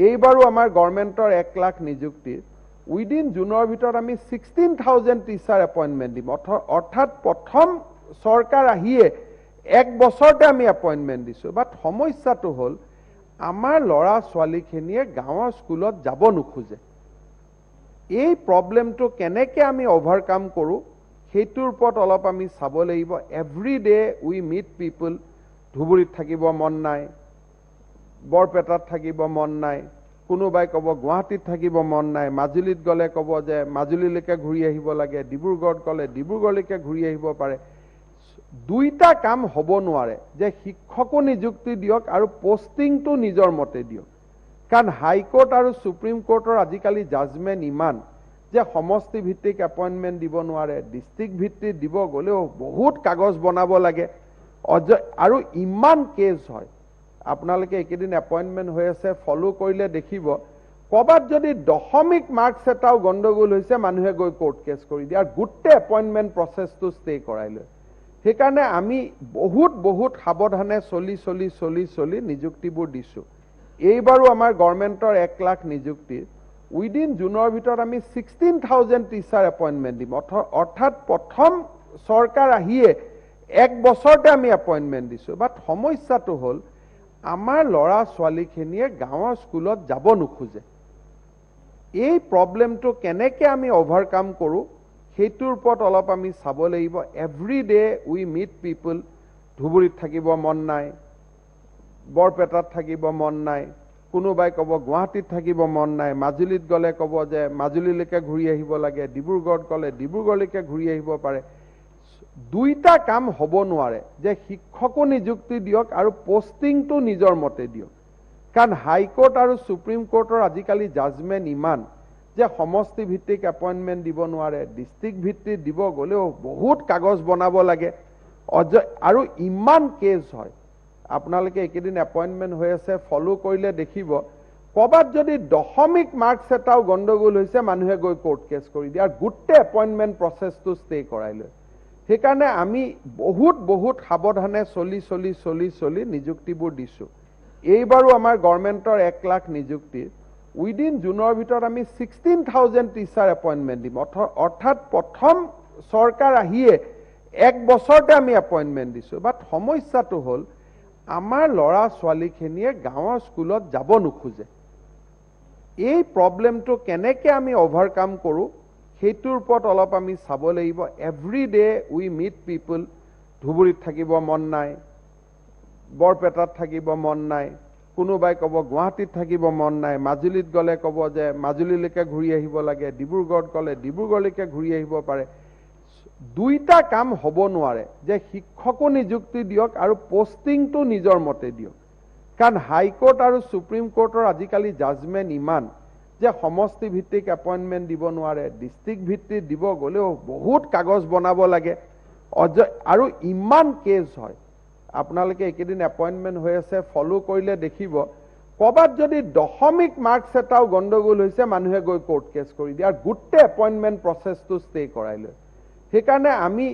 এইবাৰো আমাৰ গভৰ্ণমেণ্টৰ 1 লাখ নিযুক্তি উইদিন জুনৰ ভিতৰত আমি 16,000 টিচাৰ এপইণ্টমেণ্ট দিম অৰ্থাৎ প্ৰথম চৰকাৰ আহিয়ে 1 বছৰতে আমি এপইণ্টমেণ্ট দিছোঁ বাট সমস্যাটো হ'ল আমাৰ ল'ৰা ছোৱালীখিনিয়ে গাঁৱৰ স্কুলত যাব নোখোজে এই প্ৰবলেমটো কেনেকৈ আমি ওভাৰকাম কৰোঁ সেইটোৰ ওপৰত অলপ আমি চাব লাগিব এভৰি ডে উই মিট পিপল ধুবুৰীত থাকিব মন নাই বৰপেটাত থাকিব মন নাই কোনোবাই ক'ব গুৱাহাটীত থাকিব মন নাই মাজুলীত গ'লে ক'ব যে মাজুলীলৈকে ঘূৰি আহিব লাগে ডিব্ৰুগড়ত গ'লে ডিব্ৰুগড়লৈকে ঘূৰি আহিব পাৰে দুইটা কাম হ'ব নোৱাৰে যে শিক্ষকো নিযুক্তি দিয়ক আৰু পোষ্টিংটো নিজৰ মতে দিয়ক কাৰণ হাইকোৰ্ট আৰু সুপ্ৰিম কোৰ্টৰ আজিকালি জাজমেণ্ট ইমান যে সমষ্টি ভিত্তিক এপইণ্টমেণ্ট দিব নোৱাৰে ডিষ্ট্ৰিক্ট ভিত্তিত দিব গ'লেও বহুত কাগজ বনাব লাগে আৰু ইমান কেছ হয় আপোনালোকে একেদিন এপইণ্টমেণ্ট হৈ আছে ফলো কৰিলে দেখিব ক'ৰবাত যদি দশমিক মাৰ্কছ এটাও গণ্ডগোল হৈছে মানুহে গৈ কোৰ্ট কেছ কৰি দিয়ে আৰু গোটেই এপইণ্টমেণ্ট প্ৰচেছটো ষ্টে কৰাই লয় সেইকাৰণে আমি বহুত সাৱধানে চলি নিযুক্তিবোৰ দিছোঁ এইবাৰো আমাৰ গভৰ্ণমেণ্টৰ 1 লাখ নিযুক্তি উইদিন জুনৰ ভিতৰত আমি 16,000 টিচাৰ এপইণ্টমেণ্ট দিম অৰ্থাৎ প্ৰথম চৰকাৰ আহিয়ে 1 বছৰতে আমি এপইণ্টমেণ্ট দিছোঁ বাট সমস্যাটো হ'ল আমাৰ ল'ৰা ছোৱালীখিনিয়ে গাঁৱৰ স্কুলত যাব নোখোজে এই প্ৰবলেমটো কেনেকৈ আমি ওভাৰকাম কৰোঁ সেইটোৰ ওপৰত অলপ আমি চাব লাগিব এভৰি ডে উই মিট পিপল ধুবুৰীত থাকিব মন নাই বৰপেটাত থাকিব মন নাই কোনোবাই ক'ব গুৱাহাটীত থাকিব মন নাই মাজুলীত গ'লে ক'ব যে মাজুলীলৈকে ঘূৰি আহিব লাগে ডিব্ৰুগড়ত গ'লে ডিব্ৰুগড়লৈকে ঘূৰি আহিব পাৰে দুইটা কাম হ'ব নোৱাৰে যে শিক্ষকো নিযুক্তি দিয়ক আৰু পোষ্টিংটো নিজৰ মতে দিয়ক কাৰণ হাইকোৰ্ট আৰু সুপ্ৰিম কোৰ্টৰ আজিকালি জাজমেণ্ট ইমান যে সমষ্টি ভিত্তিক এপইণ্টমেণ্ট দিব নোৱাৰে ডিষ্ট্ৰিক্ট ভিত্তিত দিব গ'লেও বহুত কাগজ বনাব লাগে আৰু ইমান কেছ হয় আপোনালোকে একেদিন এপইণ্টমেণ্ট হৈ আছে ফলো কৰিলে দেখিব ক'ৰবাত যদি দশমিক মাৰ্কছ এটাও গণ্ডগোল হৈছে মানুহে গৈ কোৰ্ট কেছ কৰি দিয়ে আৰু গোটেই এপইণ্টমেণ্ট প্ৰচেছটো ষ্টে কৰাই লয় সেইকাৰণে আমি বহুত সাৱধানে চলি নিযুক্তিবোৰ দিছোঁ এইবাৰো আমাৰ গভৰ্ণমেণ্টৰ 1 লাখ নিযুক্তি উইদিন জুনৰ ভিতৰত আমি 16,000 টিচাৰ এপইণ্টমেণ্ট দিম অৰ্থাৎ প্ৰথম চৰকাৰ আহিয়ে 1 বছৰতে আমি এপইণ্টমেণ্ট দিছোঁ বাট সমস্যাটো হ'ল আমাৰ ল'ৰা ছোৱালীখিনিয়ে গাঁৱৰ স্কুলত যাব নোখোজে এই প্ৰবলেমটো কেনেকৈ আমি ওভাৰকাম কৰোঁ সেইটোৰ ওপৰত অলপ আমি চাব লাগিব এভৰি ডে উই মিট পিপল ধুবুৰীত থাকিব মন নাই বৰপেটাত থাকিব মন নাই কোনোবাই ক'ব গুৱাহাটীত থাকিব মন নাই মাজুলীত গ'লে ক'ব যে মাজুলীলৈকে ঘূৰি আহিব লাগে ডিব্ৰুগড়ত গ'লে ডিব্ৰুগড়লৈকে ঘূৰি আহিব পাৰে দুইটা কাম হ'ব নোৱাৰে যে শিক্ষকো নিযুক্তি দিয়ক আৰু পোষ্টিংটো নিজৰ মতে দিয়ক কাৰণ হাইকোৰ্ট আৰু সুপ্ৰিম কোৰ্টৰ আজিকালি জাজমেণ্ট ইমান যে সমষ্টি ভিত্তিক এপইণ্টমেণ্ট দিব নোৱাৰে ডিষ্ট্ৰিক্ট ভিত্তিত দিব গ'লেও বহুত কাগজ বনাব লাগে আৰু ইমান কেছ হয় আপোনালোকে একেদিন এপইণ্টমেণ্ট হৈ আছে ফলো কৰিলে দেখিব ক'ৰবাত যদি দশমিক মাৰ্কছ এটাও গণ্ডগোল হৈছে মানুহে গৈ কোৰ্ট কেছ কৰি দিয়ে আৰু গোটেই এপইণ্টমেণ্ট প্ৰচেছটো ষ্টে কৰাই লয় সেইকাৰণে আমি